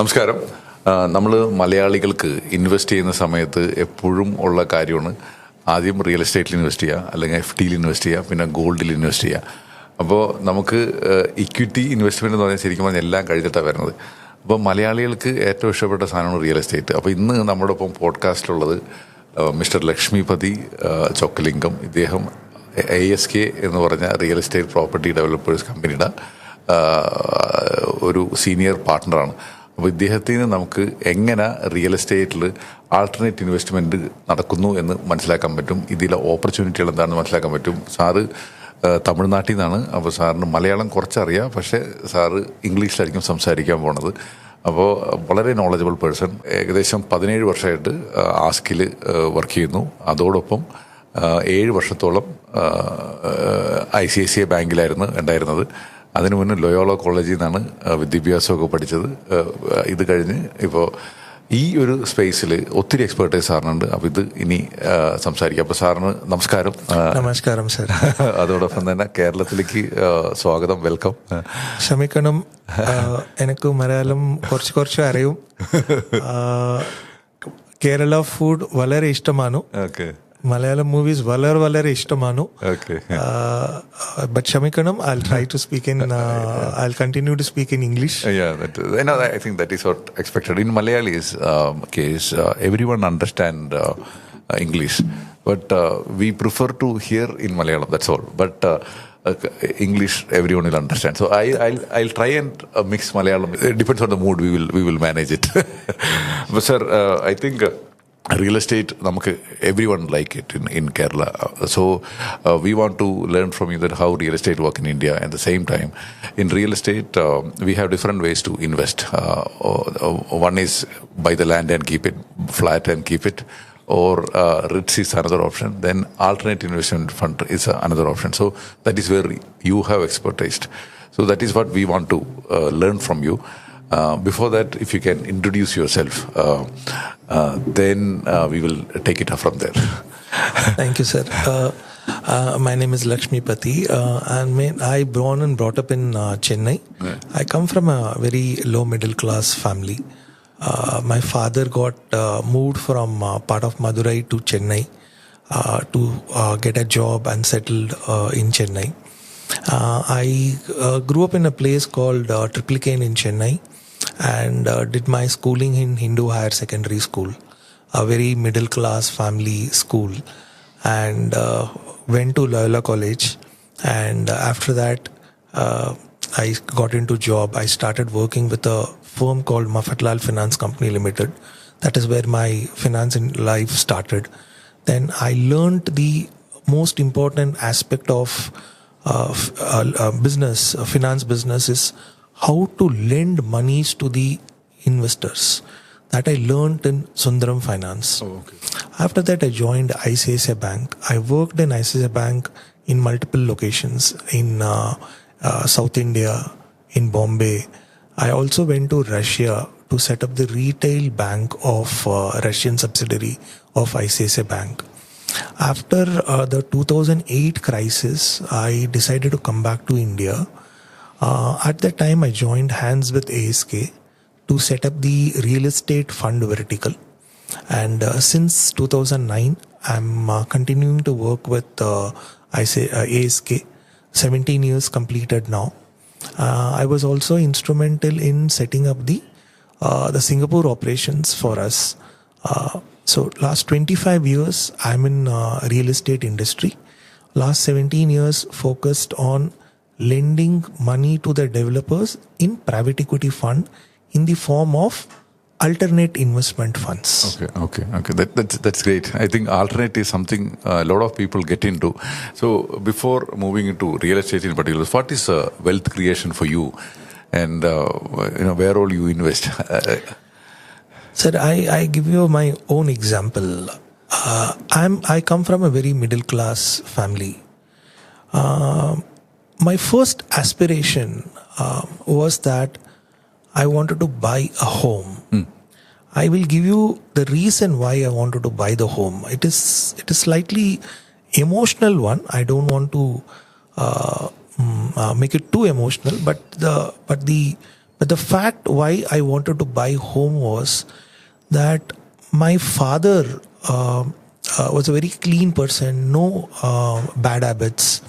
നമസ്കാരം. നമ്മൾ മലയാളികൾക്ക് ഇൻവെസ്റ്റ് ചെയ്യുന്ന സമയത്ത് എപ്പോഴും ഉള്ള കാര്യമാണ് ആദ്യം റിയൽ എസ്റ്റേറ്റിൽ ഇൻവെസ്റ്റ് ചെയ്യുക, അല്ലെങ്കിൽ FDയിൽ ഇൻവെസ്റ്റ് ചെയ്യുക, പിന്നെ ഗോൾഡിൽ ഇൻവെസ്റ്റ് ചെയ്യുക. അപ്പോൾ നമുക്ക് ഇക്വിറ്റി ഇൻവെസ്റ്റ്മെൻറ്റ് എന്ന് പറഞ്ഞാൽ ശരിക്കും പറഞ്ഞാൽ എല്ലാം കഴിഞ്ഞിട്ടാണ് വരുന്നത്. അപ്പോൾ മലയാളികൾക്ക് ഏറ്റവും ഇഷ്ടപ്പെട്ട സാധനമാണ് റിയൽ എസ്റ്റേറ്റ്. അപ്പോൾ ഇന്ന് നമ്മുടെ ഒപ്പം പോഡ്കാസ്റ്റിലുള്ളത് മിസ്റ്റർ ലക്ഷ്മിപതി ചൊക്കലിംഗം. ഇദ്ദേഹം ASK എന്ന് പറഞ്ഞ റിയൽ എസ്റ്റേറ്റ് പ്രോപ്പർട്ടി ഡെവലപ്പേഴ്സ് കമ്പനിയുടെ ഒരു സീനിയർ പാർട്ട്ണറാണ്. അപ്പോൾ ഇദ്ദേഹത്തിന് നമുക്ക് എങ്ങനെ റിയൽ എസ്റ്റേറ്റിൽ ആൾട്ടർനേറ്റ് ഇൻവെസ്റ്റ്മെൻറ്റ് നടക്കുന്നു എന്ന് മനസ്സിലാക്കാൻ പറ്റും, ഇതിലെ ഓപ്പർച്യൂണിറ്റികൾ എന്താണെന്ന് മനസ്സിലാക്കാൻ പറ്റും. സാറ് തമിഴ്നാട്ടിൽ നിന്നാണ്. അപ്പോൾ സാറിന് മലയാളം കുറച്ചറിയാം, പക്ഷേ സാറ് ഇംഗ്ലീഷിലായിരിക്കും സംസാരിക്കാൻ പോണത്. അപ്പോൾ വളരെ നോളജബിൾ പേഴ്സൺ. ഏകദേശം 17 വർഷമായിട്ട് ആസ്കിൽ വർക്ക് ചെയ്യുന്നു. അതോടൊപ്പം 7 വർഷത്തോളം ICICI ബാങ്കിലായിരുന്നു ഉണ്ടായിരുന്നത്. അതിനു മുന്നേ ലൊയോള കോളേജിൽ നിന്നാണ് വിദ്യാഭ്യാസമൊക്കെ പഠിച്ചത്. ഇത് കഴിഞ്ഞ് ഇപ്പോൾ ഈ ഒരു സ്പേസിൽ ഒത്തിരി എക്സ്പേർട്ടൈസ് സാറിനുണ്ട്. അപ്പോൾ ഇത് ഇനി സംസാരിക്കാം. അപ്പോൾ സാറിന് നമസ്കാരം. നമസ്കാരം സർ. അതോടൊപ്പം തന്നെ കേരളത്തിലേക്ക് സ്വാഗതം, വെൽക്കം. ക്ഷമിക്കണം, എനിക്ക് മലയാളം കുറച്ച് അറിയും. കേരള ഫുഡ് വളരെ ഇഷ്ടമാണ്. ഓക്കെ. മലയാളം മൂവീസ് വളരെ ഇഷ്ടമാണ്. But ക്ഷമിക്കണം, I'll try to speak in I'll continue to speak in English. I think that is what expected. In Malayali's case, everyone understand English, but we prefer to hear in Malayalam, that's all. But English everyone will understand. So I'll try and mix Malayalam. It depends on the mood. We will manage it. But sir, I think real estate, everyone like it in Kerala. So we want to learn from you that how real estate work in India. At the same time, in real estate, we have different ways to invest. One is buy the land and keep it flat and keep it, or REITs is another option. Then alternate investment fund is another option. So that is where you have expertise. So that is what we want to learn from you. Before that, if you can introduce yourself, then we will take it up from there. Thank you, sir. My name is Lakshmipati, and I born and brought up in Chennai. Yeah. I come from a very low middle class family. My father got moved from part of Madurai to Chennai to get a job and settled in Chennai. I grew up in a place called Triplicane in Chennai, and did my schooling in Hindu Higher Secondary School, a very middle class family school, and went to Loyola College. And after that, I got into job. I started working with a firm called Mafatlal Finance Company Limited. That is where my finance in life started. Then I learned the most important aspect of finance business is how to lend monies to the investors. That I learned in Sundaram Finance. Oh, okay. After that, I joined ICICI Bank. I worked in ICICI Bank in multiple locations in South India, in Bombay. I also went to Russia to set up the retail bank of Russian subsidiary of ICICI Bank. After the 2008 crisis, I decided to come back to India. At that time, I joined hands with ASK to set up the real estate fund vertical. And since 2009, I'm continuing to work with ASK. 17 years completed now. I was also instrumental in setting up the Singapore operations for us. So last 25 years, I'm in real estate industry. Last 17 years focused on lending money to the developers in private equity fund in the form of alternate investment funds. Okay. That's great. I think alternate is something a lot of people get into. So before moving into real estate in particular, what is wealth creation for you, and where all you invest? Sir, I give you my own example. I come from a very middle class family. My first aspiration was that I wanted to buy a home. I will give you the reason why I wanted to buy the home. It is slightly emotional one. I don't want to make it too emotional, but the But the fact why I wanted to buy home was that my father was a very clean person, no bad habits.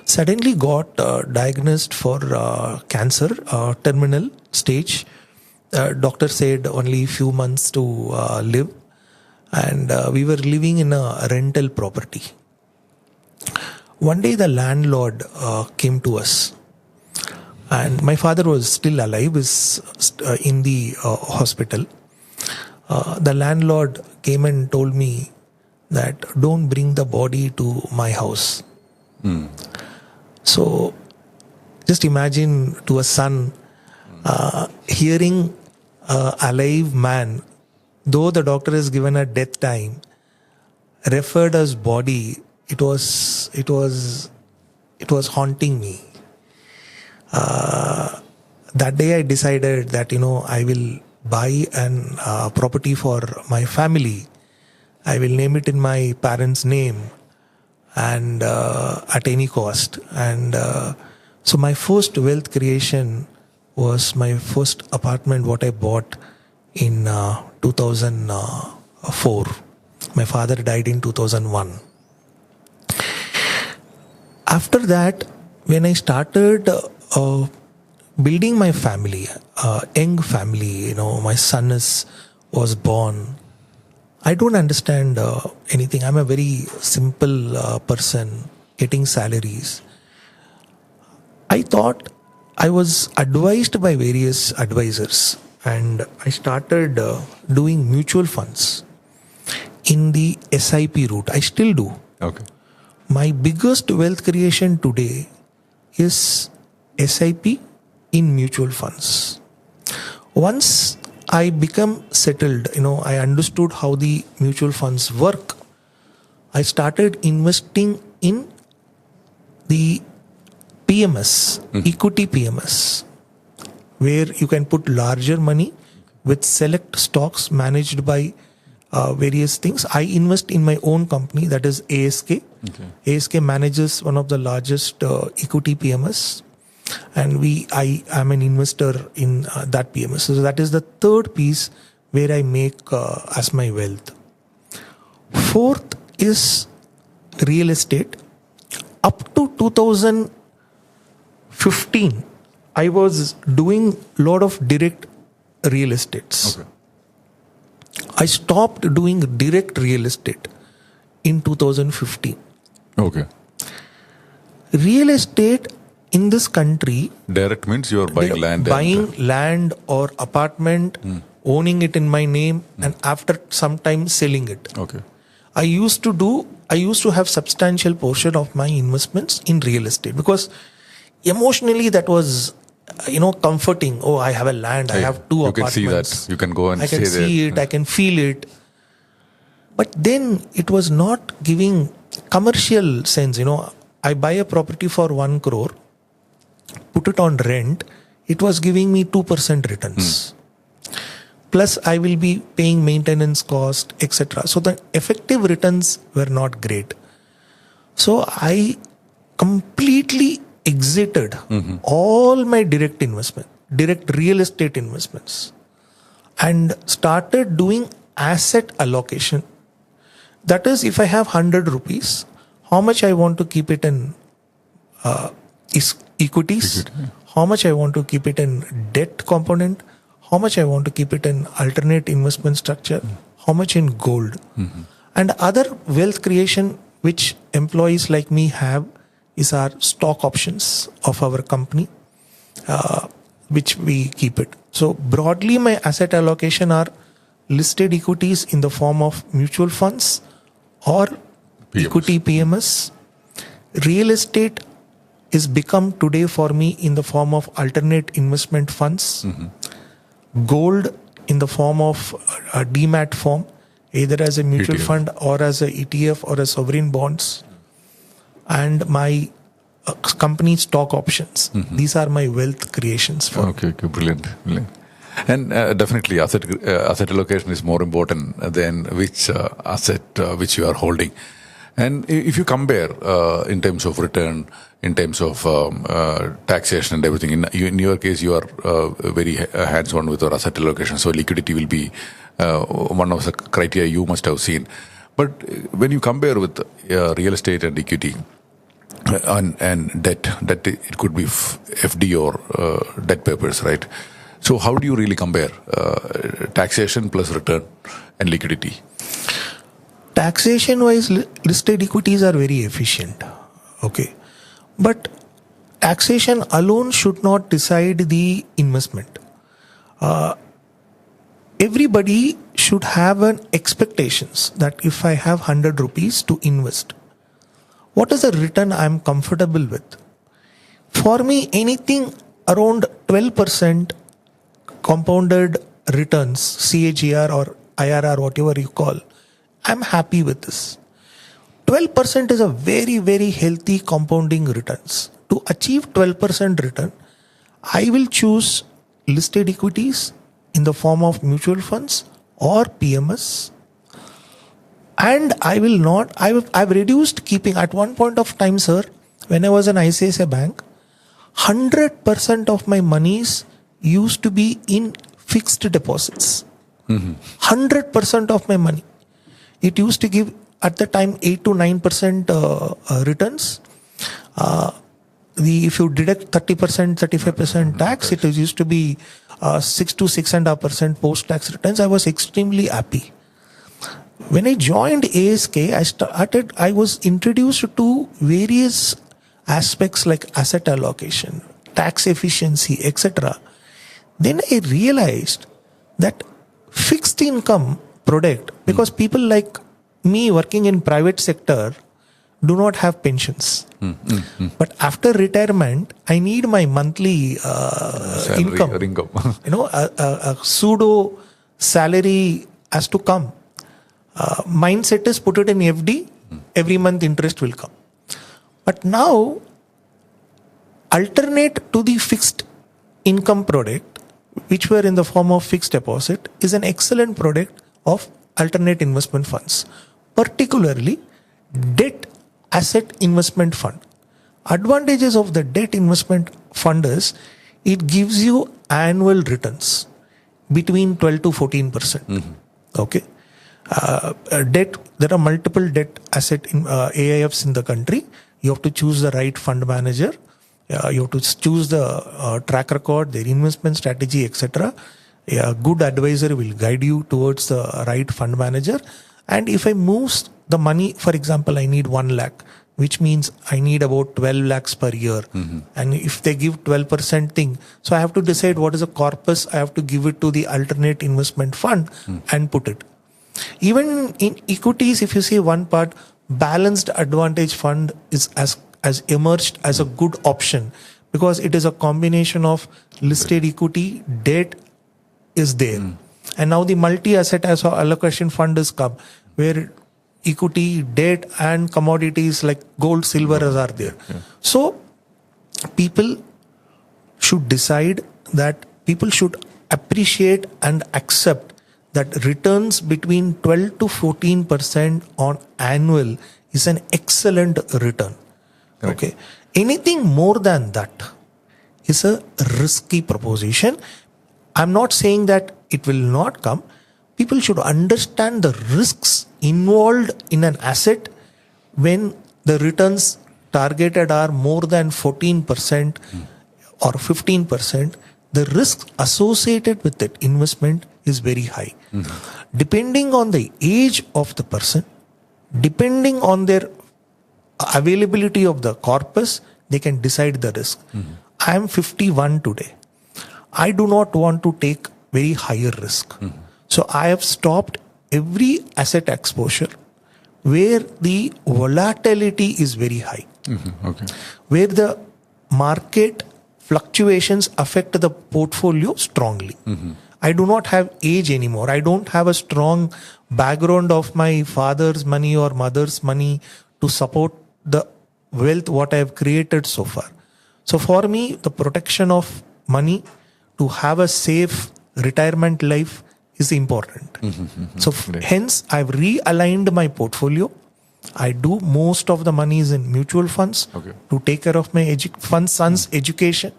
Suddenly got diagnosed for cancer, terminal stage. Doctor said only few months to live, and we were living in a rental property. One day the landlord came to us, and my father was still alive, is in the hospital. The landlord came and told me that don't bring the body to my house. So just imagine to a son hearing alive man, though the doctor has given a death time, referred as body. It was haunting me. That day I decided that I will buy an property for my family. I will name it in my parents' name, and at any cost. And so my first wealth creation was my first apartment, what I bought in 2004. My father died in 2001. After that, when I started building my family, young family, my son was born. I don't understand anything. I'm a very simple person, getting salaries. I thought I was advised by various advisors, and I started doing mutual funds in the SIP route. I still do. Okay. My biggest wealth creation today is SIP in mutual funds. Once I become settled, I understood how the mutual funds work. I started investing in the PMS, equity PMS, where you can put larger money with select stocks managed by various things. I invest in my own company, that is ASK. Okay. ASK manages one of the largest equity PMS, and I am an investor in that PMS. So that is the third piece where I make as my wealth. Fourth is real estate. Up to 2015, I was doing a lot of direct real estates. Okay. I stopped doing direct real estate in 2015. Okay. Real estate in this country, direct means you are buying land. Buying land or apartment, owning it in my name, and after some time selling it. Okay. I used to have substantial portion of my investments in real estate because emotionally that was comforting. Oh, I have a land, I have two apartments. You can see that. You can go and I can see it, I can feel it. But then it was not giving commercial sense. I buy a property for 1 crore, put it on rent, it was giving me 2% returns. Plus I will be paying maintenance cost, etc. So the effective returns were not great. So I completely exited all my direct real estate investments, and started doing asset allocation. That is, if I have 100 rupees, how much I want to keep it in equities, how much I want to keep it in debt component, how much I want to keep it in alternate investment structure, how much in gold. And other wealth creation which employees like me have is our stock options of our company, which we keep it. So broadly, my asset allocation are listed equities in the form of mutual funds or equity PMS. Real estate is become today for me in the form of alternate investment funds. Gold in the form of a demat form, either as a mutual ETF. Fund or as a ETF or a sovereign bonds. And my company stock options. These are my wealth creations. Okay, brilliant. And definitely asset allocation is more important than which asset which you are holding. And if you compare in terms of return, in terms of taxation and everything, in your case, you are very hands-on with your asset allocation. So liquidity will be one of the criteria you must have seen. But when you compare with real estate and equity and debt, it could be FD or debt papers, right? So how do you really compare taxation plus return and liquidity? Taxation wise, listed equities are very efficient. Okay. But taxation alone should not decide the investment. Everybody should have an expectations that if I have 100 rupees to invest, what is the return I'm comfortable with? For me, anything around 12% compounded returns, CAGR or IRR, whatever you call, I'm happy with this. 12% is a very, very healthy compounding returns. To achieve 12% return, I will choose listed equities in the form of mutual funds or PMS. And I will not, I've reduced keeping at one point of time, sir, when I was an ICICI bank, 100% of my monies used to be in fixed deposits. 100% of my money. It used to give at the time 8 to 9% returns. If you deduct 30%, 35% tax, it used to be 6 to 6.5% post-tax returns. I was extremely happy. When I joined ASK, I was introduced to various aspects like asset allocation, tax efficiency, etc. Then I realized that fixed income product, because people like me working in private sector do not have pensions. But after retirement, I need my monthly income. A pseudo salary has to come. Mindset is put it in FD, every month interest will come. But now, alternate to the fixed income product, which were in the form of fixed deposit, is an excellent product of alternate investment funds, particularly debt asset investment fund. Advantages of the debt investment fund is it gives you annual returns between 12 to 14%. Okay. Debt, there are multiple debt asset AIFs in the country. You have to choose the right fund manager. You have to choose the track record, their investment strategy, etc. A good advisor will guide you towards the right fund manager. And if I move the money, for example, I need 1 lakh, which means I need about 12 lakhs per year. And if they give 12% thing, so I have to decide what is the corpus. I have to give it to the alternate investment fund and put it. Even in equities, if you see one part, balanced advantage fund is as emerged as a good option because it is a combination of listed equity, debt is there. And now the multi-asset as allocation fund is come where equity, debt and commodities like gold, silver are there. So people should decide that people should appreciate and accept that returns between 12 to 14% on annual is an excellent return. Correct. Okay. Anything more than that is a risky proposition. I'm not saying that it will not come. People should understand the risks involved in an asset when the returns targeted are more than 14% or 15%. The risk associated with that investment is very high. Depending on the age of the person, depending on their availability of the corpus, they can decide the risk. I am 51 today. I do not want to take very higher risk. So I have stopped every asset exposure where the volatility is very high, where the market fluctuations affect the portfolio strongly. I do not have age anymore. I don't have a strong background of my father's money or mother's money to support the wealth what I have created so far. So for me, the protection of money to have a safe retirement life is important. So hence I've realigned my portfolio. I do most of the monies in mutual funds to take care of my son's education,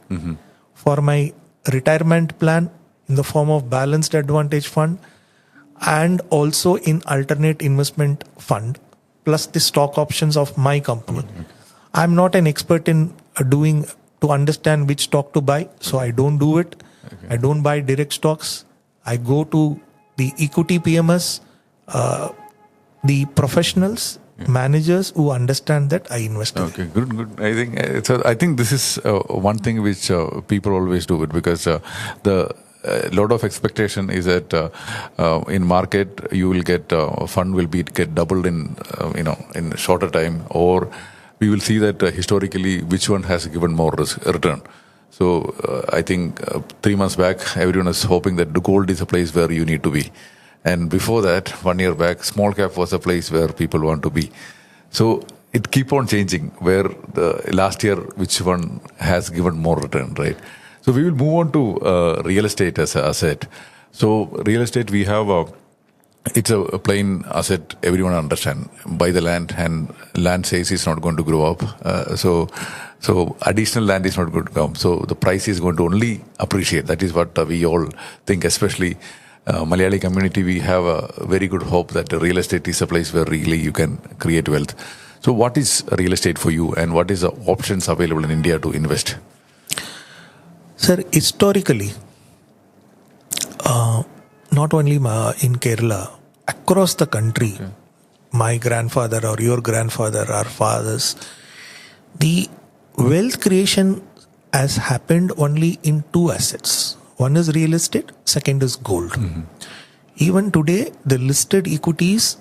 for my retirement plan in the form of balanced advantage fund, and also in alternate investment fund, plus the stock options of my company. I'm not an expert in to understand which stock to buy, so I don't do it. I don't buy direct stocks. I go to the equity PMS, the professionals, managers who understand that I invest in. Okay, good. I think this is one thing which people always do it, because the lot of expectation is that in market you will get fund will get doubled in in shorter time, or we will see that historically which one has given more return. So I think 3 months back everyone is hoping that the gold is a place where you need to be, and before that 1 year back small cap was a place where people want to be. So it keep on changing, where the last year which one has given more return, right? So we will move on to real estate as an asset. So real estate, we have it's a plain asset. Everyone understand. Buy the land, and land says it's not going to grow up. So additional land is not going to come. So the price is going to only appreciate. That is what we all think. Especially Malayali community, we have a very good hope that real estate is a place where really you can create wealth. So what is real estate for you, and what is the options available in India to invest? Sir, historically, not only in Kerala, across the country, my grandfather or your grandfather, our fathers, the wealth creation has happened only in two assets. One is real estate, second is gold. Even today, the listed equities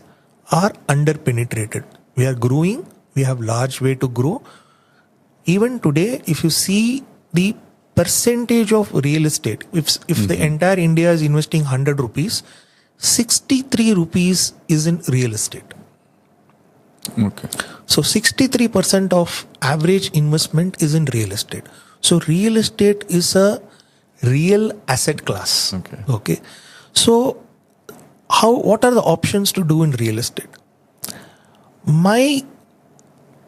are under-penetrated. We are growing, we have large way to grow. Even today, if you see the percentage of real estate, if the entire India is investing 100 rupees, 63 rupees is in real estate. Okay. So 63% of average investment is in real estate. So real estate is a real asset class. Okay. So what are the options to do in real estate? My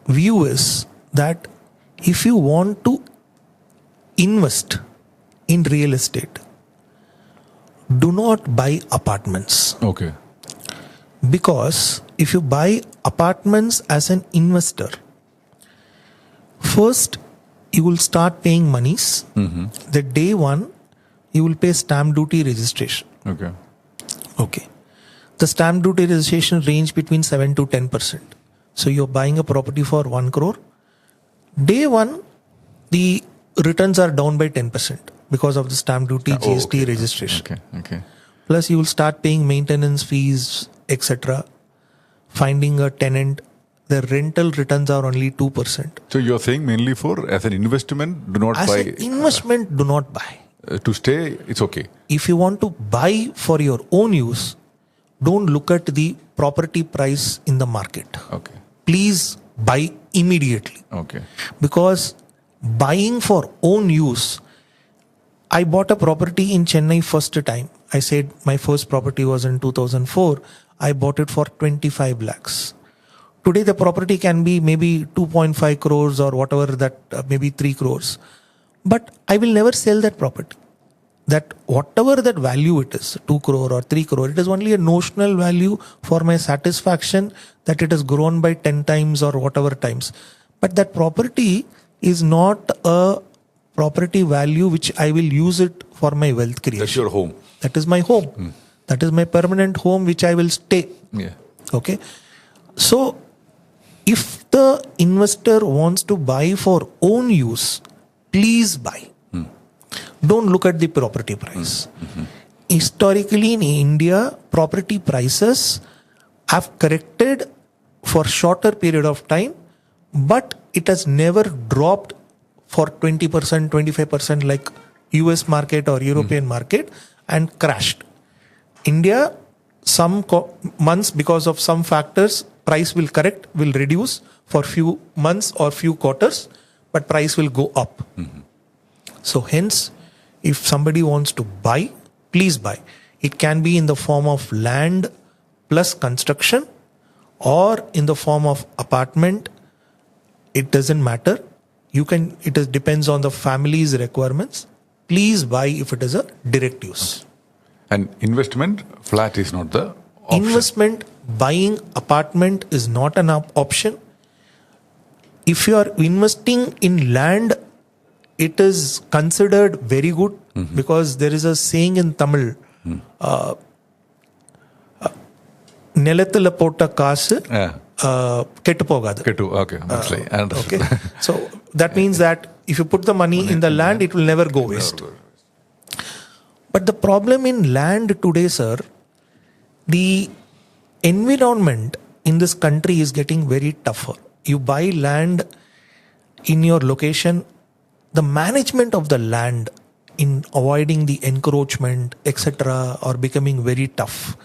view is that if you want to invest in real estate, do not buy apartments. Okay. Because if you buy apartments as an investor, first you will start paying monies. The day one, you will pay stamp duty registration. Okay. The stamp duty registration range between 7 to 10%. So you're buying a property for 1 crore. Day one, the returns are down by 10% because of the stamp duty, GST registration. Okay. Plus you will start paying maintenance fees, etc. Finding a tenant, the rental returns are only 2%. So you're saying mainly as an investment, do not buy. As an investment, do not buy. To stay, it's okay. If you want to buy for your own use, don't look at the property price in the market. Okay. Please buy immediately. Okay. Because buying for own use, I bought a property in Chennai first time. I said my first property was in 2004. I bought it for 25 lakhs. Today the property can be maybe 2.5 crores or whatever that, maybe 3 crores. But I will never sell that property. That whatever that value it is, 2 crore or 3 crore, it is only a notional value for my satisfaction that it has grown by 10 times or whatever times. But that property is not a property value which I will use it for my wealth creation. That's your home. That is my home. That is my permanent home which I will stay. Yeah. Okay. So if the investor wants to buy for own use, please buy. Don't look at the property price. Historically in India, property prices have corrected for shorter period of time, but it has never dropped for 20%, 25% like US market or European market and crashed. India, some months because of some factors, price will correct, will reduce for few months or few quarters, but price will go up. So hence, if somebody wants to buy, please buy. It can be in the form of land plus construction, or in the form of apartment. It doesn't matter. Depends on the family's requirements. Please buy if it is a direct use. And investment, flat is not the option. Investment, buying apartment is not an option. If you are investing in land, it is considered very good because there is a saying in Tamil, Nelathula potta kaasu kettu pogadu. Okay, that's right. I understand. Okay. So that means that if you put the money in the land, it will never go waste. But the problem in land today, sir, the environment in this country is getting very tougher. You buy land in your location, the management of the land in avoiding the encroachment, etc., are becoming very tough.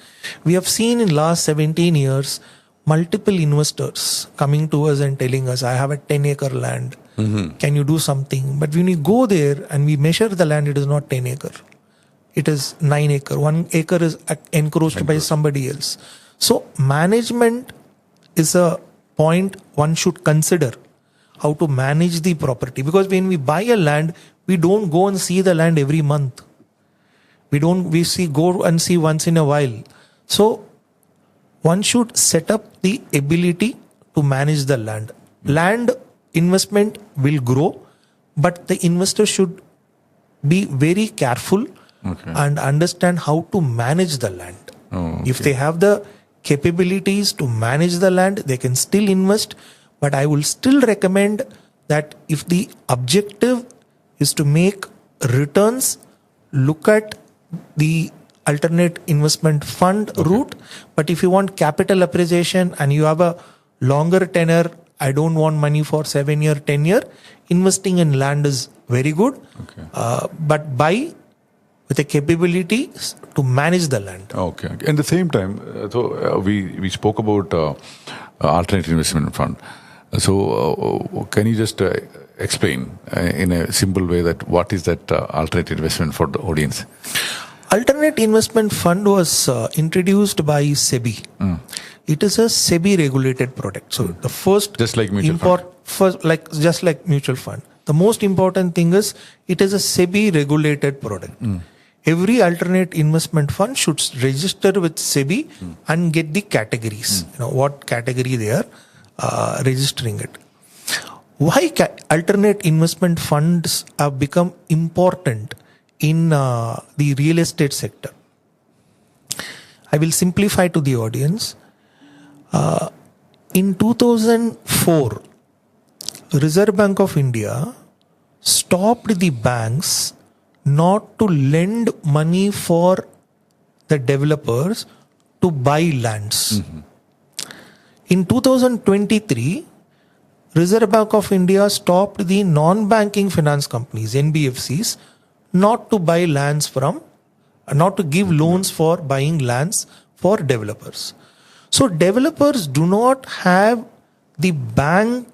We have seen in last 17 years, multiple investors coming to us and telling us, I have a 10-acre land. Can you do something? But when we go there and we measure the land, it is not 10 acre. It is 9 acre. 1 acre is encroached by somebody else. So management is a point one should consider, how to manage the property. Because when we buy a land, we don't go and see the land every month. We go and see once in a while. So one should set up the ability to manage the land. Land investment will grow, but the investor should be very careful and understand how to manage the land. If they have the capabilities to manage the land, they can still invest. But I will still recommend that if the objective is to make returns, look at the alternate investment fund route. But if you want capital appreciation and you have a longer tenure, I don't want money for 7-year, 10-year, investing in land is very good. But buy with the capability to manage the land. Okay. At the same time, we spoke about alternate investment fund. So can you just explain in a simple way that what is that alternate investment for the audience? Alternate investment fund was introduced by SEBI. It is a SEBI regulated product. So the first, just like mutual fund. Just like mutual fund. The most important thing is it is a SEBI regulated product. Every alternate investment fund should register with SEBI and get the categories. What category they are registering it. Why alternate investment funds have become important in the real estate sector? I will simplify to the audience. In 2004, Reserve Bank of India stopped the banks not to lend money for the developers to buy lands. In 2023, Reserve Bank of India stopped the non-banking finance companies, NBFCs, not to buy lands not to give loans for buying lands for developers. So developers do not have the bank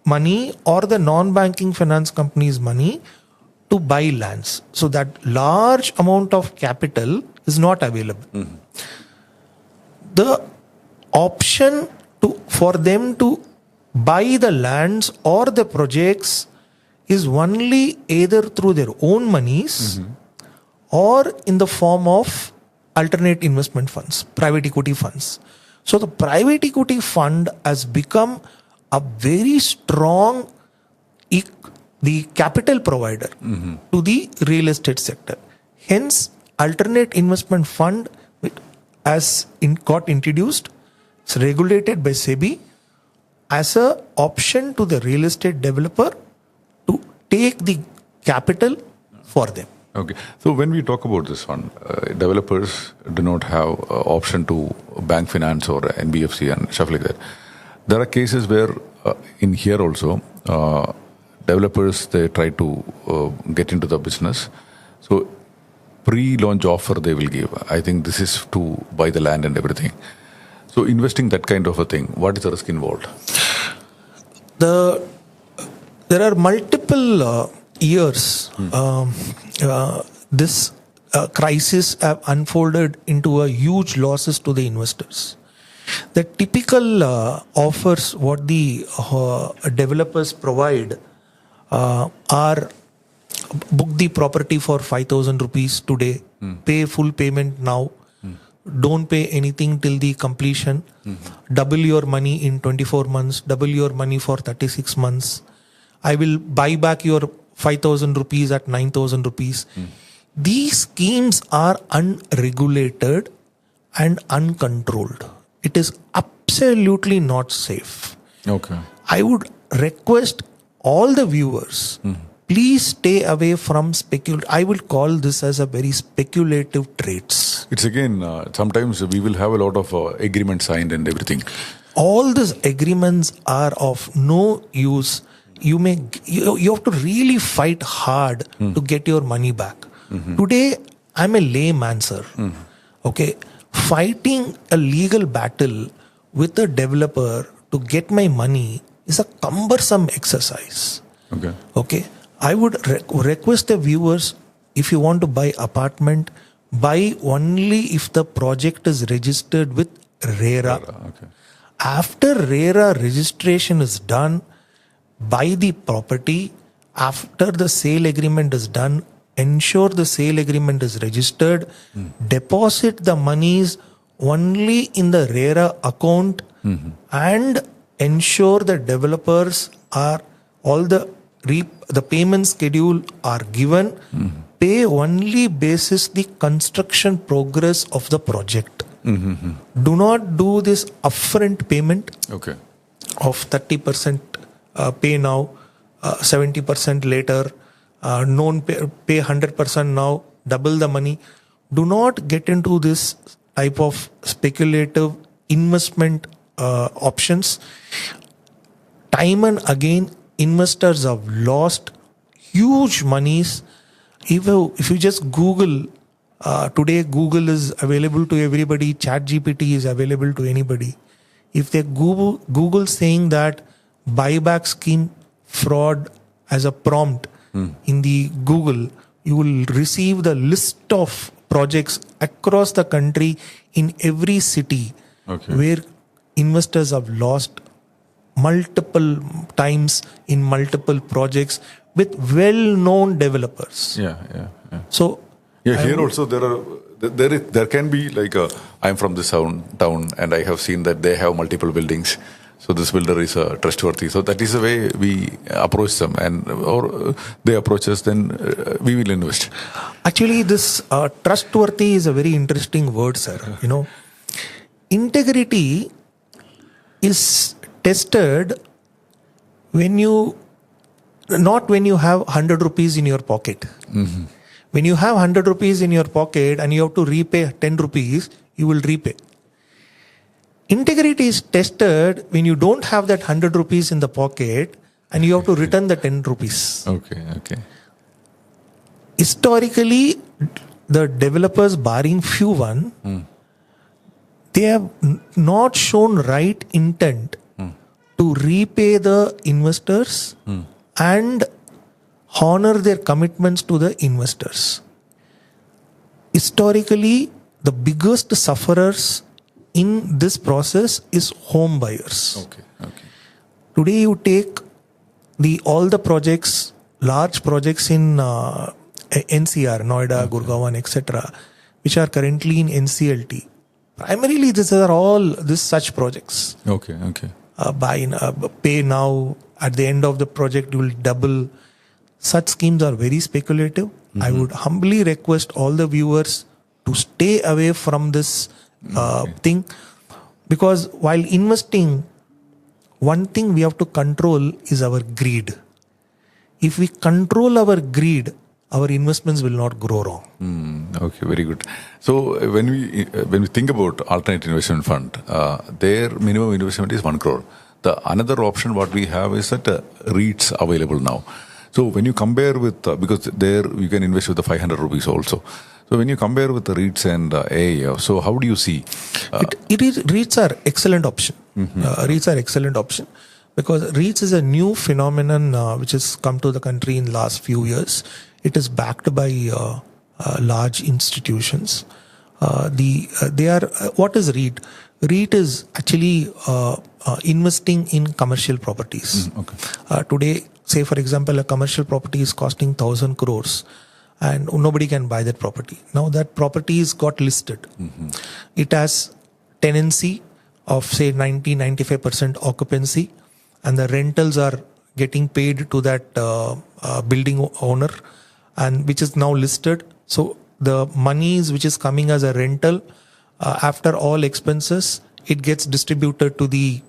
money or the non-banking finance companies money to buy lands. So that large amount of capital is not available. The option for them to buy the lands or the projects is only either through their own monies or in the form of alternate investment funds, private equity funds. So the private equity fund has become a very strong the capital provider to the real estate sector. Hence, alternate investment fund got introduced. It's regulated by SEBI as an option to the real estate developer to take the capital for them. Okay. So when we talk about this one, developers do not have option to bank finance or NBFC and stuff like that. There are cases where in here also, developers, they try to get into the business. So pre-launch offer they will give. I think this is to buy the land and everything. So investing that kind of a thing, what is the risk involved? There are multiple years this crisis have unfolded into a huge losses to the investors. The typical offers what the developers provide are book the property for 5,000 rupees today, pay full payment now, don't pay anything till the completion, double your money in 24 months, double your money for 36 months. I will buy back your 5,000 rupees at 9,000 rupees. These schemes are unregulated and uncontrolled. It is absolutely not safe. Okay. I would request all the viewers, please stay away from I will call this as a very speculative trades. It's again, sometimes we will have a lot of agreements signed and everything. All these agreements are of no use. You have to really fight hard to get your money back. Today, I'm a layman, sir. Okay. Fighting a legal battle with a developer to get my money is a cumbersome exercise. Okay. I would request the viewers, if you want to buy apartment, buy only if the project is registered with RERA. Okay. After RERA registration is done, buy the property. After the sale agreement is done, ensure the sale agreement is registered, deposit the monies only in the RERA account, and ensure the developers are all the payment schedule are given. Pay only basis the construction progress of the project. Do not do this upfront payment of 30% pay now, 70% later, pay 100% now, double the money. Do not get into this type of speculative investment options. Time and again, investors have lost huge monies. If you just Google, today Google is available to everybody, ChatGPT is available to anybody. If they Google saying that buyback scheme fraud as a prompt in the Google, you will receive the list of projects across the country in every city where investors have lost multiple times in multiple projects with well-known developers. So here also there can be like I'm from this town and I have seen that they have multiple buildings. So this builder is trustworthy. So that is the way we approach them, or they approach us, then we will invest. Actually, this trustworthy is a very interesting word, sir. Integrity is tested not when you have 100 rupees in your pocket. When you have 100 rupees in your pocket and you have to repay 10 rupees, you will repay. Integrity is tested when you don't have that 100 rupees in the pocket and you have to return the 10 rupees. Okay. Historically, the developers, barring few one, they have not shown right intent to repay the investors and honor their commitments to the investors. Historically, the biggest sufferers in this process is home buyers. Today you take all the projects, large projects in NCR, Noida, Gurgaon, etc., which are currently in NCLT. Primarily, these are all such projects. Pay now, at the end of the project you will double. Such schemes are very speculative. I would humbly request all the viewers to stay away from this thing, because while investing, one thing we have to control is our greed. If we control our greed, our investments will not grow wrong. Very good. So when we think about alternate investment fund, their minimum investment is 1 crore. The another option what we have is that REITs available now. So when you compare with, because there you can invest with the 500 rupees also. So when you compare with the REITs and AIF, so how do you see? REITs are excellent option. REITs are excellent option because REITs is a new phenomenon which has come to the country in last few years. It is backed by large institutions. They are what is REIT? REIT is actually investing in commercial properties. Today, say for example, a commercial property is costing 1,000 crores. And nobody can buy that property. Now that property is got listed. It has tenancy of say 90-95% occupancy, and the rentals are getting paid to that building owner, and which is now listed. So the monies which is coming as a rental, after all expenses, it gets distributed to the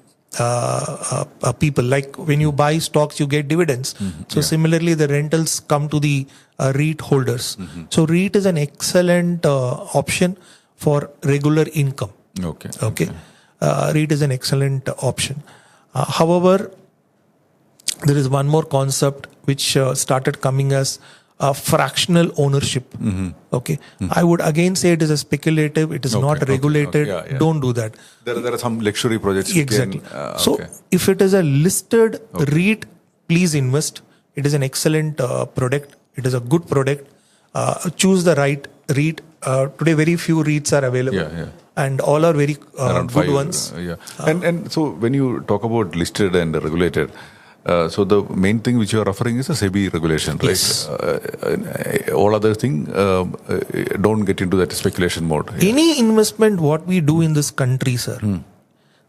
people. Like when you buy stocks, you get dividends. So similarly, the rentals come to the REIT holders. So REIT is an excellent option for regular income. Okay. REIT is an excellent option. However, there is one more concept which started coming as fractional ownership. Okay. I would again say it is a speculative. It is not regulated. Don't do that. There are some luxury projects. Exactly. So if it is a listed REIT, please invest. It is an excellent product. It is a good product. Choose the right REIT. Today, very few REITs are available. And all are very good ones. And so when you talk about listed and regulated, so the main thing which you are referring is a SEBI regulation, right? Yes. All other thing don't get into that speculation mode. Any investment what we do in this country, sir,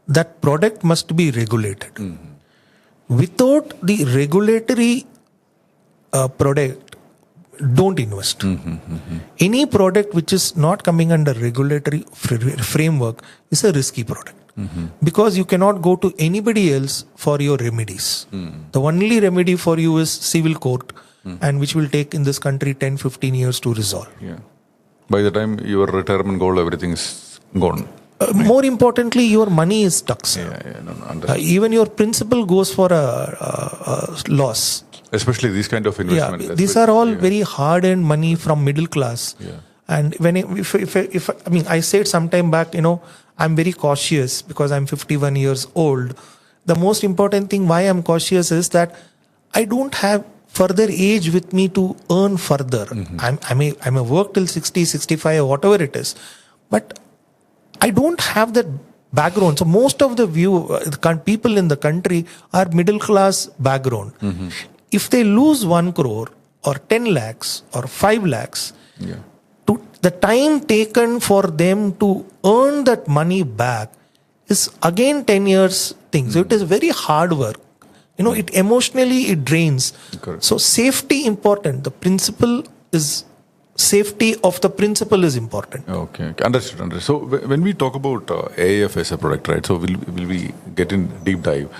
that product must be regulated. Without the regulatory product, don't invest. Any product which is not coming under regulatory framework is a risky product. Because you cannot go to anybody else for your remedies. The only remedy for you is civil court, and which will take in this country 10-15 years to resolve. By the time your retirement goal, everything is gone. More importantly, your money is stuck. Even your principal goes for a loss. Especially these kind of investments. These are all very hard-earned money from middle class. And when I said some time back, I'm very cautious because I'm 51 years old. The most important thing why I'm cautious is that I don't have further age with me to earn further. I may work till 60, 65 or whatever it is. But I don't have that background. So most of the people in the country are middle class background. If they lose 1 crore or 10 lakhs or 5 lakhs, the time taken for them to earn that money back is again 10 years thing. So it is very hard work. It emotionally it drains. Correct. So safety important. The principle is safety of the principle is important. Okay. Understood. So when we talk about AIF as a product, right? So will we get in deep dive?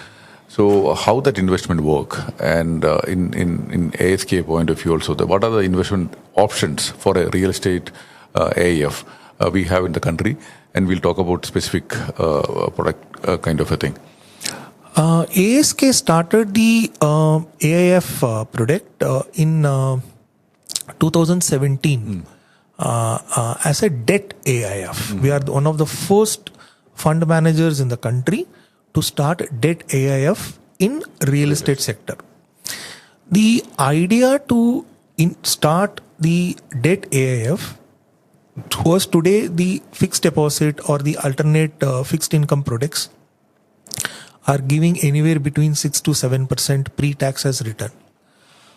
So how that investment work, and in ASK point of view also, what are the investment options for a real estate AIF we have in the country, and we'll talk about specific product kind of a thing. ASK started the AIF product in 2017 as a debt AIF. We are one of the first fund managers in the country to start debt AIF in real estate sector. The idea to start the debt AIF was today the fixed deposit or the alternate fixed income products are giving anywhere between 6 to 7% pre-tax as return.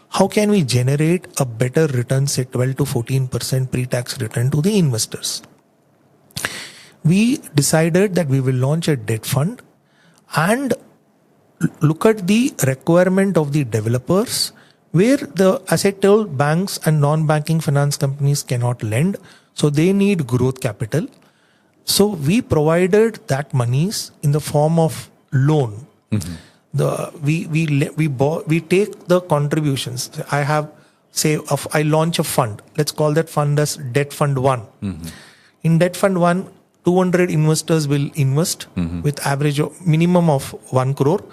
How can we generate a better return, say 12 to 14% pre-tax return to the investors? We decided that we will launch a debt fund and look at the requirement of the developers where as I told, banks and non-banking finance companies cannot lend. So they need growth capital. So we provided that monies in the form of loan. We take the contributions. I launch a fund. Let's call that fund as Debt Fund 1. In Debt Fund 1, 200 investors will invest with average minimum of 1 crore.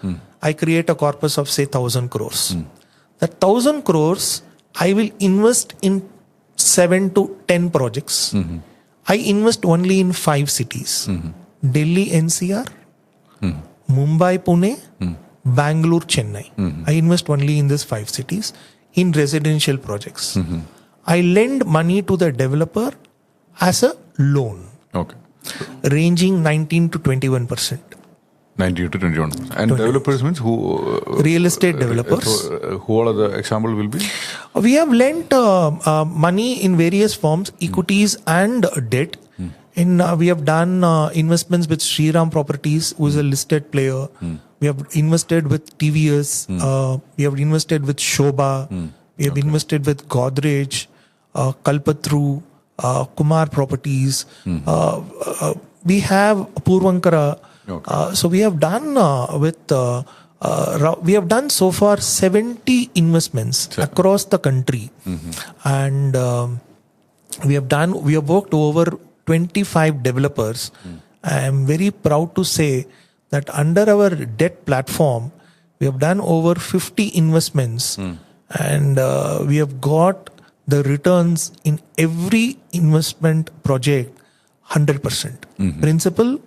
I create a corpus of say 1,000 crores. That 1,000 crores, I will invest in 7 to 10 projects. I invest only in 5 cities. Delhi NCR, Mumbai Pune, Bangalore Chennai. I invest only in these 5 cities in residential projects. I lend money to the developer as a loan Okay. ranging 19 to 21%. 19 to 21. And developers means who? Real estate developers. So, who all the example will be? We have lent money in various forms, equities and debt. We have done investments with Shriram Properties, who is a listed player. We have invested with TVS. We have invested with Shobha. We have invested with Godrej, Kalpatru, Kumar Properties. We have Purvankara. Okay. So we have done we have done so far 70 investments across the country, and we have worked over 25 developers. I am very proud to say that under our debt platform, we have done over 50 investments, and we have got the returns in every investment project 100%. Principal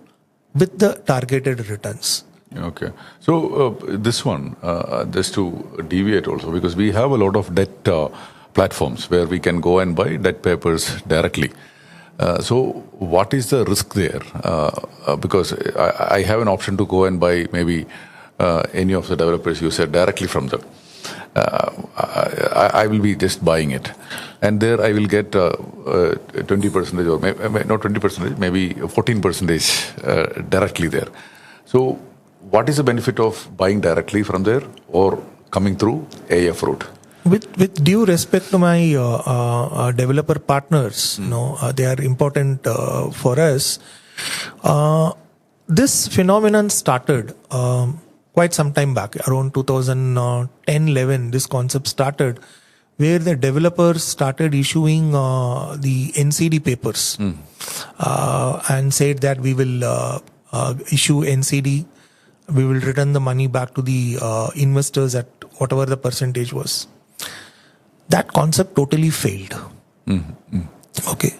with the targeted returns. Okay. So this one, just to deviate also, because we have a lot of debt platforms where we can go and buy debt papers directly. So what is the risk there? Because I have an option to go and buy maybe any of the developers you said directly from them. I will be just buying it, and there I will get 20% or not 20%, maybe 14% directly there. So what is the benefit of buying directly from there or coming through AIF route? With due respect to my developer partners, they are important for us. This phenomenon started quite some time back, around 2010-11. This concept started, where the developers started issuing the NCD papers and said that we will issue NCD, we will return the money back to the investors at whatever the percentage was. That concept totally failed. Okay.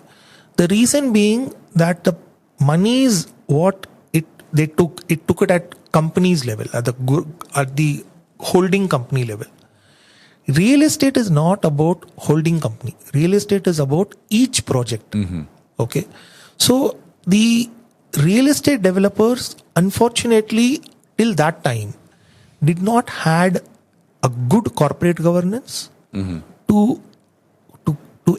The reason being that the money is what they took it at companies level, at the holding company level. Real estate is not about holding company. Real estate is about each project. Okay. So the real estate developers, unfortunately, till that time, did not had a good corporate governance to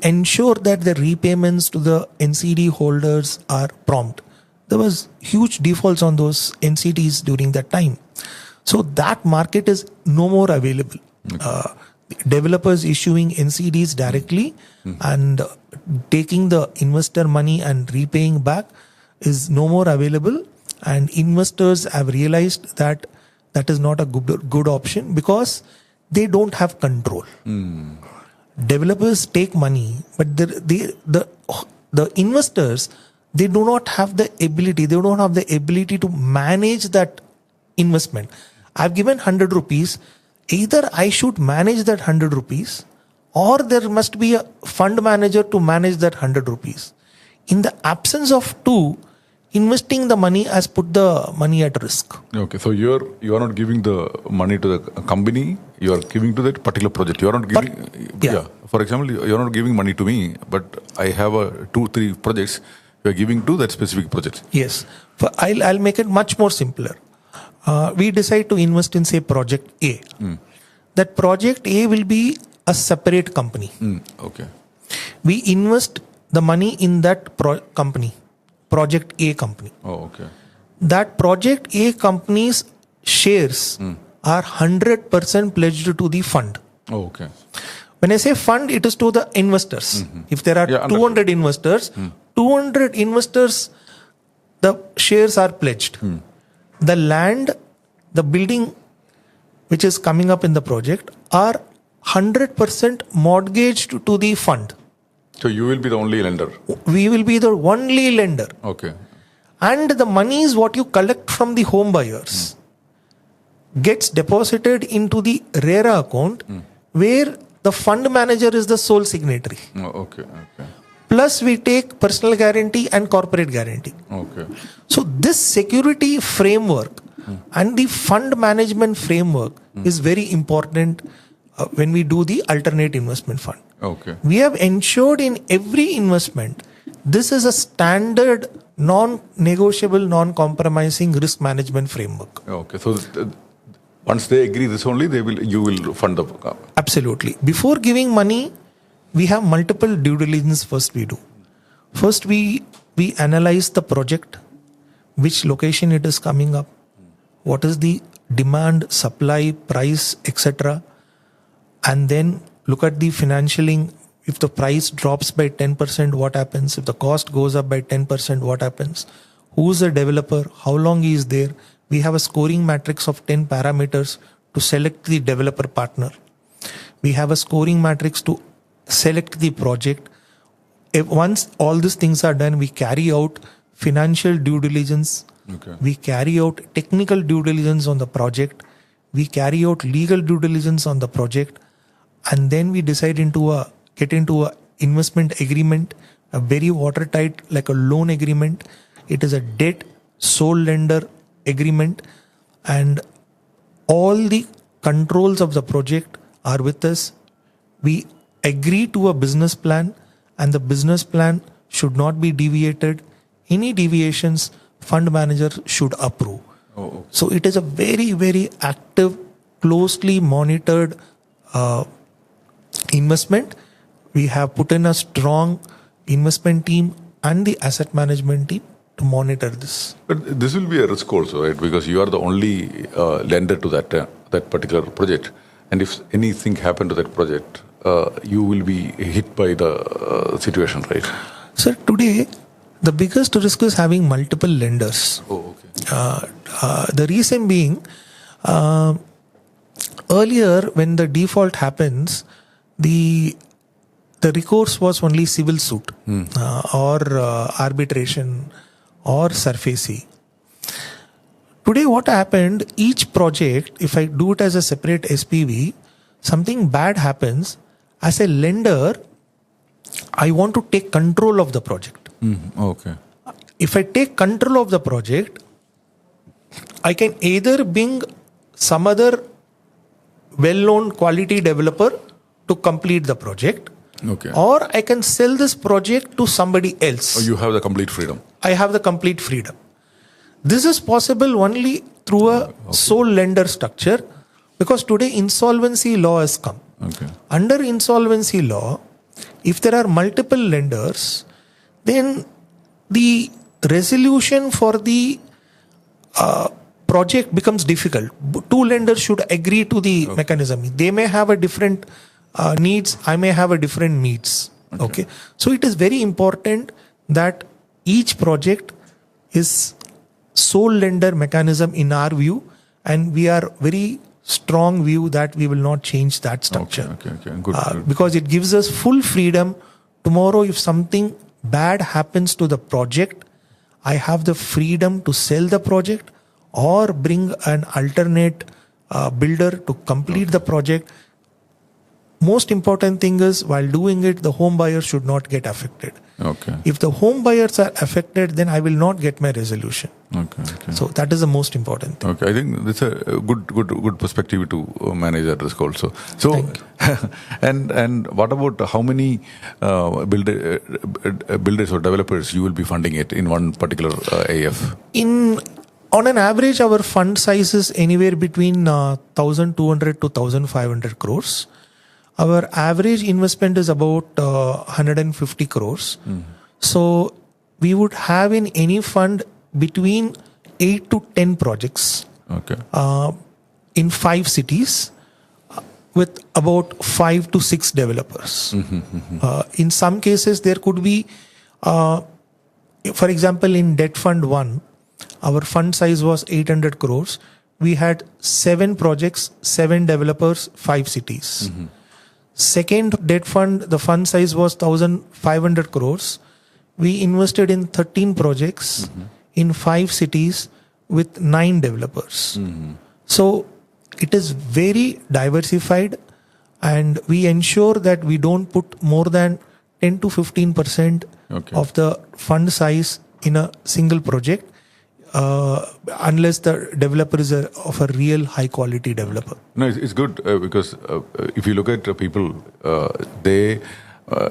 ensure that the repayments to the NCD holders are prompt. There was huge defaults on those NCDs during that time. So that market is no more available. Developers issuing NCDs directly and taking the investor money and repaying back is no more available. And investors have realized that that is not a good option because they don't have control. Developers take money, but the investors, they do not have the ability. They don't have the ability to manage that investment. I've given 100 rupees. Either I should manage that 100 rupees or there must be a fund manager to manage that 100 rupees. In the absence of two, investing the money has put the money at risk. Okay, so you are not giving the money to the company, you are giving to that particular project. You are not giving, for example, you are not giving money to me, but I have 2-3 projects. You are giving to that specific project. Yes. I'll make it much more simpler. We decide to invest in, say, project A. That project A will be a separate company. Okay. We invest the money in that company, project A company. Oh, okay. That project A company's shares are 100% pledged to the fund. Oh, okay. When I say fund, it is to the investors. If there are 200 investors, 200 investors, the shares are pledged. The land, the building which is coming up in the project are 100% mortgaged to the fund. So you will be the only lender? We will be the only lender. Okay. And the money is what you collect from the home buyers gets deposited into the RERA account where the fund manager is the sole signatory. Okay. Plus we take personal guarantee and corporate guarantee. Okay. So this security framework and the fund management framework is very important when we do the alternate investment fund. Okay. We have ensured in every investment This is a standard, non-negotiable, non-compromising risk management framework. Okay, so once they agree this only, you will fund the. Absolutely. Before giving money, we have multiple due diligence. First, we do. First, we analyze the project, which location it is coming up, what is the demand, supply, price, etc. And then look at the financialing. If the price drops by 10%, what happens? If the cost goes up by 10%, what happens? Who's the developer? How long he is there? We have a scoring matrix of 10 parameters to select the developer partner. We have a scoring matrix to select the project. Once all these things are done, we carry out financial due diligence. Okay. We carry out technical due diligence on the project. We carry out legal due diligence on the project. And then we decide get into a investment agreement, a very watertight, like a loan agreement. It is a debt sole lender agreement, and all the controls of the project are with us. We agree to a business plan, and the business plan should not be deviated. Any deviations, fund manager should approve. Oh. So it is a very, very active, closely monitored investment. We have put in a strong investment team and the asset management team to monitor this. But this will be a risk also, right? Because you are the only lender to that particular project. And if anything happened to that project, you will be hit by the situation, right? Sir, today, the biggest risk is having multiple lenders. Oh, okay. The reason being, earlier when the default happens, the recourse was only civil suit or arbitration or SURFACE. Today what happened, each project, if I do it as a separate SPV, something bad happens, as a lender, I want to take control of the project. Okay. If I take control of the project, I can either bring some other well-known quality developer to complete the project, Okay. or I can sell this project to somebody else. Oh, you have the complete freedom. I have the complete freedom. This is possible only through a sole lender structure, because today insolvency law has come. Okay. Under insolvency law, if there are multiple lenders, then the resolution for the project becomes difficult. Two lenders should agree to the mechanism. They may have a different needs. I may have a different needs. Okay. So it is very important that each project is sole lender mechanism in our view, and we are very strong view that we will not change that structure. Okay. Good. Because it gives us full freedom. Tomorrow, if something bad happens to the project, I have the freedom to sell the project or bring an alternate builder to complete the project. Most important thing is, while doing it, the home buyer should not get affected. Okay. If the home buyers are affected, then I will not get my resolution. Okay. So that is the most important thing. Okay, I think that's a good perspective to manage that risk also. So, and what about how many builders or developers you will be funding it in one particular AIF? On an average, our fund size is anywhere between 1,200 to 1,500 crores. Our average investment is about 150 crores. So we would have in any fund between 8 to 10 projects in 5 cities with about 5 to 6 developers. In some cases, there could be, for example, in Debt Fund 1, our fund size was 800 crores. We had 7 projects, 7 developers, 5 cities. Second debt fund, the fund size was 1,500 crores. We invested in 13 projects in 5 cities with 9 developers. So it is very diversified, and we ensure that we don't put more than 10 to 15% of the fund size in a single project, unless the developer is of a real high quality developer. No, it's good because if you look at people, they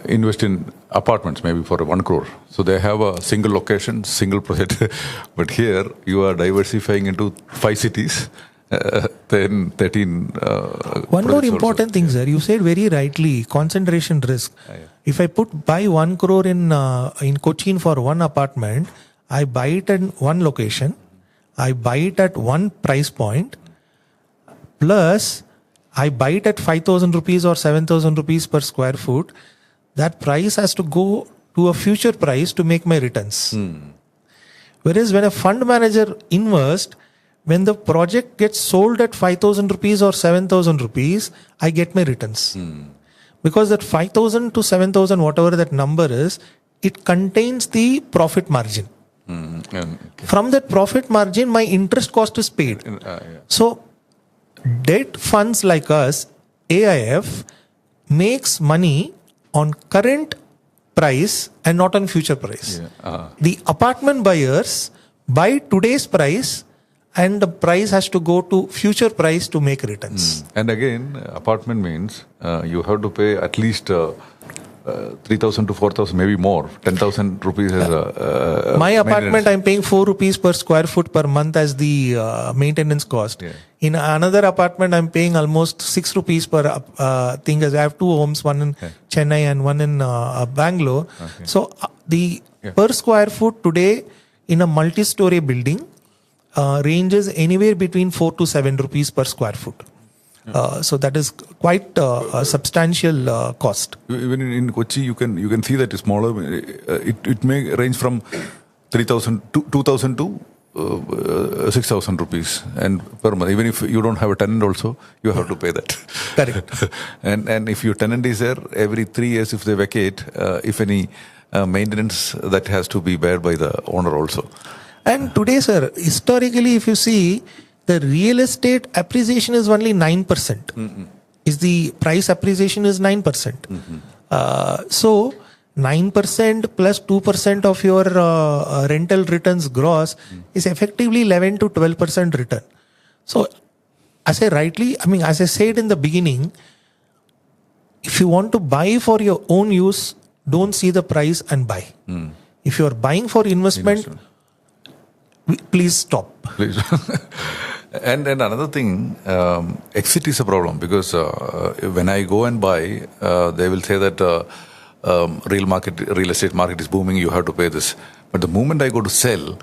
invest in apartments, maybe for 1 crore. So they have a single location, single project. But here you are diversifying into 5 cities, then 13. One more important thing, sir. You said very rightly, concentration risk. If I buy 1 crore in Cochin for one apartment, I buy it in one location, I buy it at one price point, plus I buy it at 5,000 rupees or 7,000 rupees per square foot. That price has to go to a future price to make my returns. Whereas when a fund manager invests, when the project gets sold at 5,000 rupees or 7,000 rupees, I get my returns. Because that 5,000 to 7,000, whatever that number is, it contains the profit margin. From that profit margin, my interest cost is paid. So, debt funds like us, AIF, makes money on current price and not on future price. The apartment buyers buy today's price and the price has to go to future price to make returns. And again, apartment means you have to pay at least 3,000 to 4,000, maybe more. 10,000 rupees as a my apartment, I'm paying 4 rupees per square foot per month as the maintenance cost. In another apartment, I'm paying almost 6 rupees per thing. As I have 2 homes, one in Chennai and one in Bangalore. So the per square foot today in a multi-story building ranges anywhere between 4 to 7 rupees per square foot. So that is quite a substantial cost. Even in Kochi, you can see that it's smaller. It may range from 3,000 to 2,000 to 6,000 rupees and per month. Even if you don't have a tenant, also you have to pay that. Correct. and if your tenant is there, every 3 years, if they vacate, if any maintenance, that has to be bared by the owner also. And today, sir, historically, if you see, the real estate appreciation is only 9%. Is the price appreciation is 9%. So 9% plus 2% of your rental returns gross is effectively 11 to 12% return. So as I said in the beginning, if you want to buy for your own use, don't see the price and buy. If you are buying for investment, please stop. Please. And another thing, exit is a problem because when I go and buy, they will say that real estate market is booming, you have to pay this. But the moment I go to sell,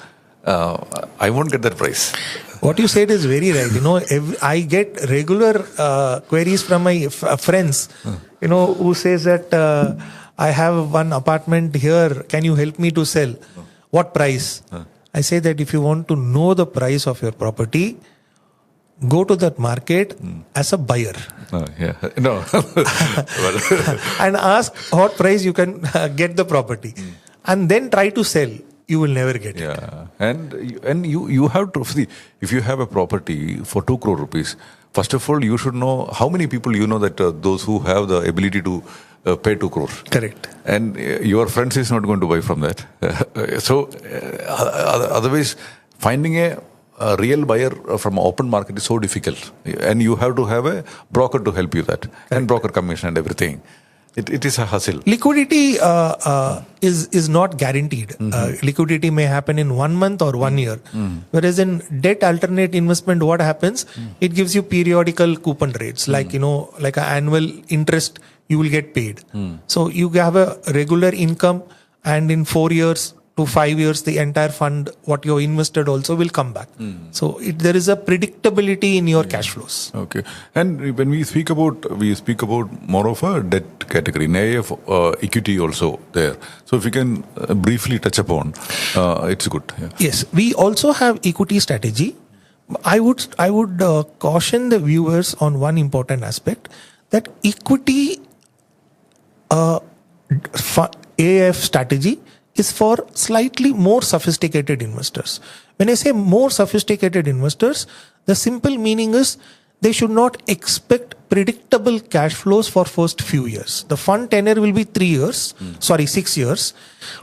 I won't get that price. What you said is very right. I get regular queries from my friends, who says that I have one apartment here. Can you help me to sell? What price? I say that if you want to know the price of your property, go to that market as a buyer. And ask what price you can get the property. And then try to sell. You will never get it. And you have to see, if you have a property for 2 crore rupees, first of all, you should know how many people that those who have the ability to pay 2 crore. Correct. And your friends is not going to buy from that. So otherwise, finding a real buyer from open market is so difficult. And you have to have a broker to help you that. Correct. And broker commission and everything. It is a hustle. Liquidity is not guaranteed. Liquidity may happen in 1 month or 1 year. Whereas in debt alternate investment, what happens? It gives you periodical coupon rates, like an annual interest you will get paid. So you have a regular income, and in 4 years to 5 years, the entire fund, what you invested also will come back. So there is a predictability in your cash flows. Okay. And when we speak about more of a debt category, in AIF, equity also there. So if you can briefly touch upon, it's good. Yes, we also have equity strategy. I would caution the viewers on one important aspect, that equity AIF strategy is for slightly more sophisticated investors. When I say more sophisticated investors, the simple meaning is they should not expect predictable cash flows for first few years. The fund tenure will be 6 years.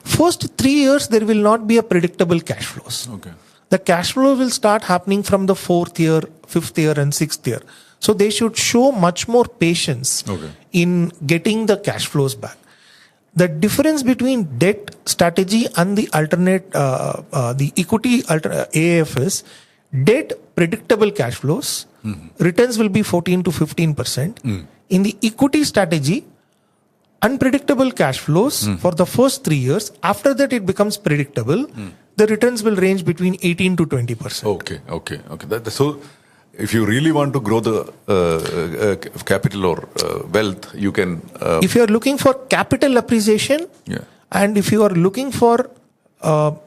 First 3 years, there will not be a predictable cash flows. Okay. The cash flow will start happening from the 4th year, 5th year and 6th year. So they should show much more patience in getting the cash flows back. the difference between debt strategy and the alternate, the equity AIF is debt predictable cash flows, returns will be 14 to 15%. In the equity strategy, unpredictable cash flows for the first 3 years. After that, it becomes predictable. The returns will range between 18 to 20%. Okay. So, if you really want to grow the capital or wealth, you can. If you are looking for capital appreciation, and if you are looking for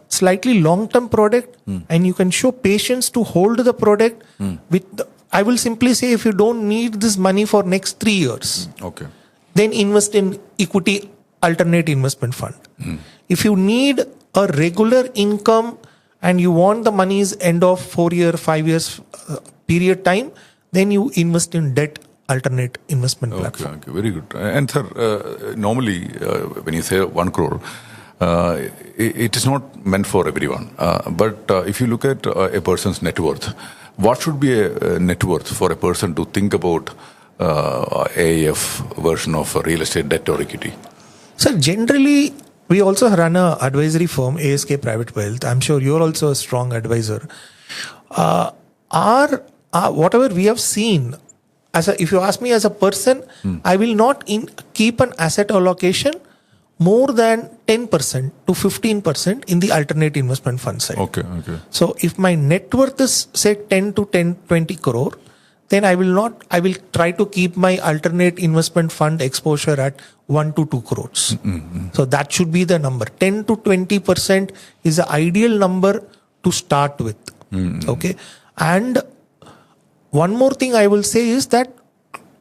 slightly long-term product, and you can show patience to hold the product, I will simply say, if you don't need this money for next 3 years, then invest in equity alternate investment fund. If you need a regular income and you want the money's end of 4 year, 5 years period time, then you invest in debt alternate investment platform. Okay, very good. And sir, normally when you say 1 crore, it is not meant for everyone. But if you look at a person's net worth, what should be a net worth for a person to think about AIF version of real estate debt or equity? So generally, we also run an advisory firm, ASK Private Wealth. I'm sure you're also a strong advisor. Whatever we have seen, if you ask me as a person, I will not keep an asset allocation more than 10% to 15% in the alternate investment fund side. Okay. So if my net worth is say 10 to 20 crore, then I will try to keep my alternate investment fund exposure at 1 to 2 crores. So that should be the number. 10 to 20% is the ideal number to start with. Okay. And one more thing I will say is that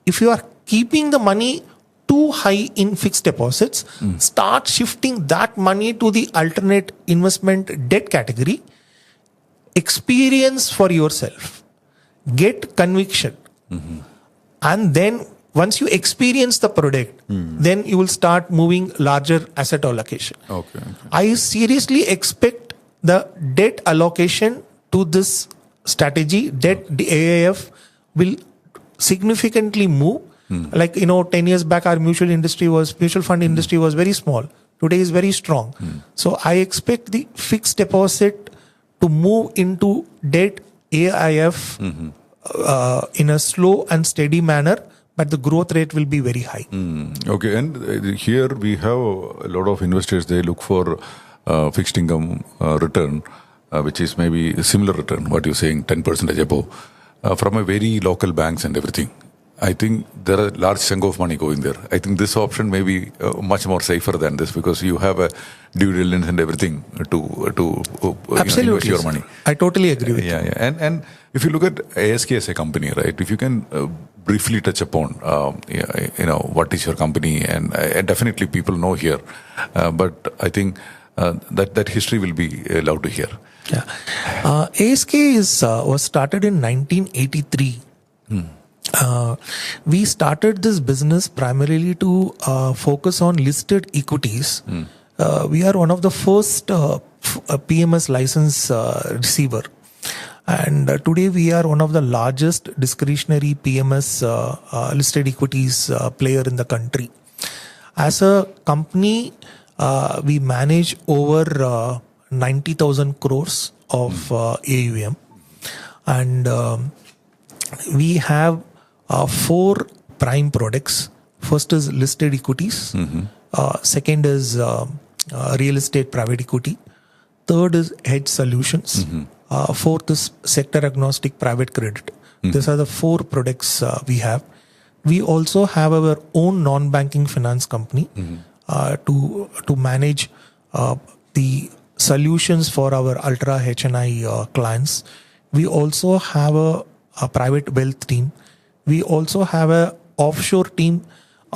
if you are keeping the money too high in fixed deposits, start shifting that money to the alternate investment debt category. Experience for yourself. Get conviction. And then once you experience the product, then you will start moving larger asset allocation. Okay. I seriously expect the debt allocation to this strategy, the AIF will significantly move. Like, 10 years back, our mutual fund industry was very small. Today is very strong. So I expect the fixed deposit to move into debt AIF in a slow and steady manner, but the growth rate will be very high. Okay, and here we have a lot of investors, they look for fixed income return, which is maybe a similar return, what you're saying, 10% above, from a very local banks and everything. I think there are a large chunk of money going there. I think this option may be much more safer than this because you have a due diligence and everything to invest your money. I totally agree with you. Yeah. And if you look at ASK as a company, right? If you can briefly touch upon, what is your company, and definitely people know here, but I think that history will be allowed to hear. Yeah, ASK was started in 1983. We started this business primarily to focus on listed equities. We are one of the first PMS license receiver. And today we are one of the largest discretionary PMS listed equities player in the country. As a company, we manage over 90,000 crores of AUM. And we have 4 prime products. First is listed equities. Second is real estate private equity. Third is hedge solutions. Fourth is sector agnostic private credit. These are the 4 products we have. We also have our own non-banking finance company to manage the solutions for our ultra HNI clients. We also have a private wealth team. We also have a offshore team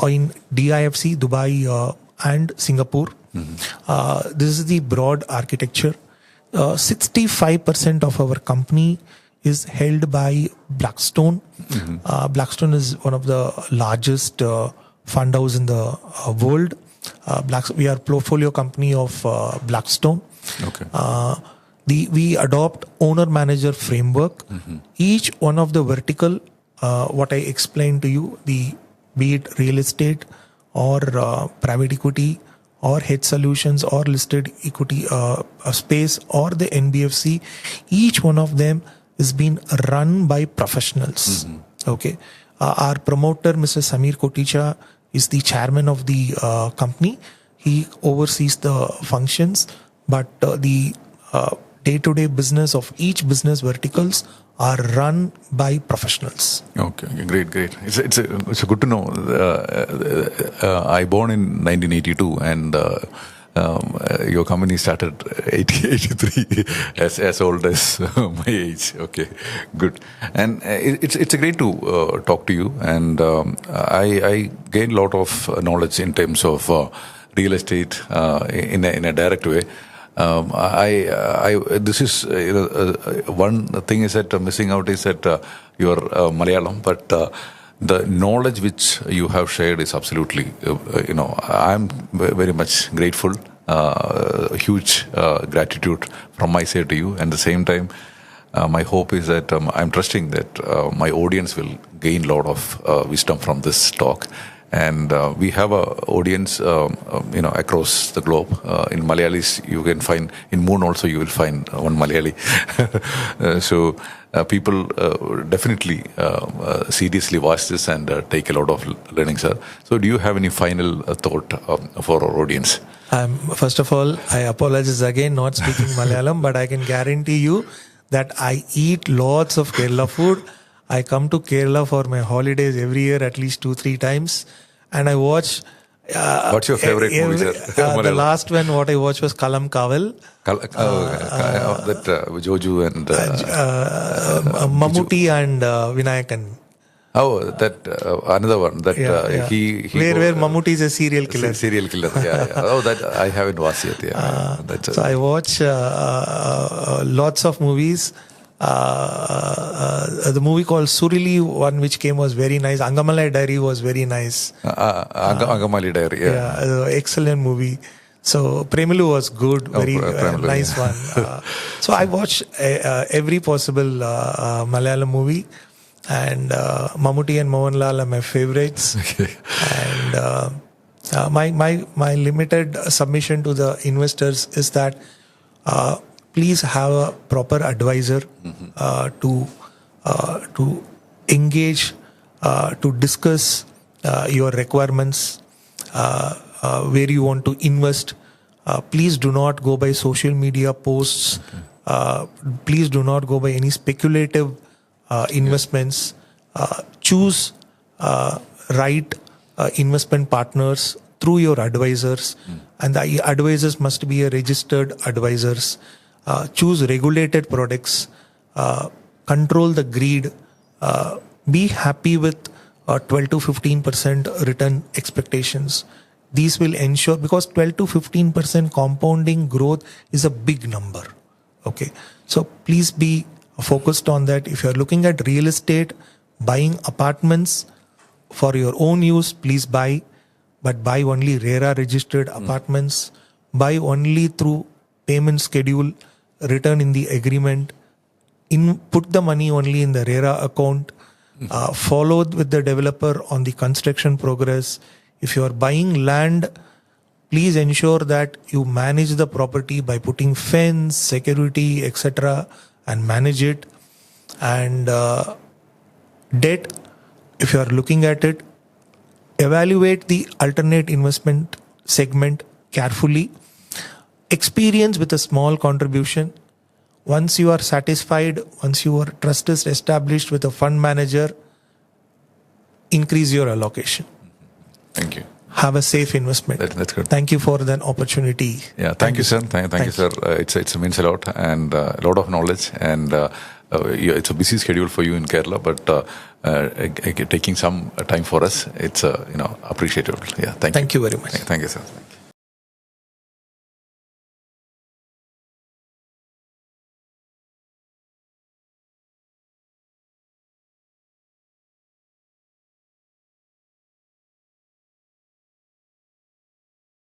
in DIFC, Dubai and Singapore. This is the broad architecture. 65% of our company is held by Blackstone. Blackstone is one of the largest fund house in the world. We are portfolio company of Blackstone. Okay. We adopt owner-manager framework. Each one of the vertical, what I explained to you, be it real estate or private equity or hedge solutions or listed equity space or the NBFC, each one of them is being run by professionals. Okay. Our promoter, Mr. Samir Koticha, is the chairman of the company. He oversees the functions, but the day-to-day business of each business verticals are run by professionals. Okay, great. It's good to know. I born in 1982, and your company started 83, as old as my age. Okay, good. And it's great to talk to you, and I gained a lot of knowledge in terms of real estate in a direct way. This is one thing is that missing out is that your Malayalam, but the knowledge which you have shared is absolutely, I'm very much grateful. Huge gratitude from my side to you. And at the same time, my hope is that I'm trusting that my audience will gain a lot of wisdom from this talk. And we have a audience, across the globe. In Malayalis, you can find, in Moon also you will find one Malayali. So people definitely seriously watch this and take a lot of learning, sir. So do you have any final thought for our audience? First of all, I apologize again not speaking Malayalam, but I can guarantee you that I eat lots of Kerala food. I come to Kerala for my holidays every year at least 2-3 times, and I watch. What's your favorite movie, sir? The last one what I watched was Kalam Kaval. That Joju and Mammootty and Vinayakan. Oh, that another one that he where Mammootty is a serial killer. Serial killer, yeah. Oh, that I haven't watched yet. Yeah, so I watch lots of movies. The movie called Surili, one which came, was very nice. Angamalai Diary was very nice. Angamalai Diary, yeah. Excellent movie. So Premalu was good, very nice one. So I watch every possible Malayalam movie, and Mammootty and Mohanlal are my favorites. Okay. And my limited submission to the investors is that please have a proper advisor to engage, to discuss your requirements, where you want to invest. Please do not go by social media posts. Please do not go by any speculative investments. Choose right investment partners through your advisors, and the advisors must be a registered advisors. Choose regulated products. Control the greed. Be happy with 12 to 15% return expectations. These will ensure, because 12 to 15% compounding growth is a big number. Okay, so please be focused on that. If you are looking at real estate, buying apartments for your own use, please buy, but buy only RERA registered apartments. Buy only through payment schedule, written in the agreement. Put the money only in the RERA account. Follow with the developer on the construction progress. If you are buying land, please ensure that you manage the property by putting fence, security, etc., and manage it. And debt, if you are looking at it, evaluate the alternate investment segment carefully. Experience with a small contribution. Once you are satisfied, once your trust is established with a fund manager, increase your allocation. Thank you. Have a safe investment. That's good. Thank you for the opportunity. Yeah, thank you, sir. Thank you, sir. It means a lot, and a lot of knowledge, and it's a busy schedule for you in Kerala, but taking some time for us, it's appreciable. Yeah, thank you very much. Thank you, sir.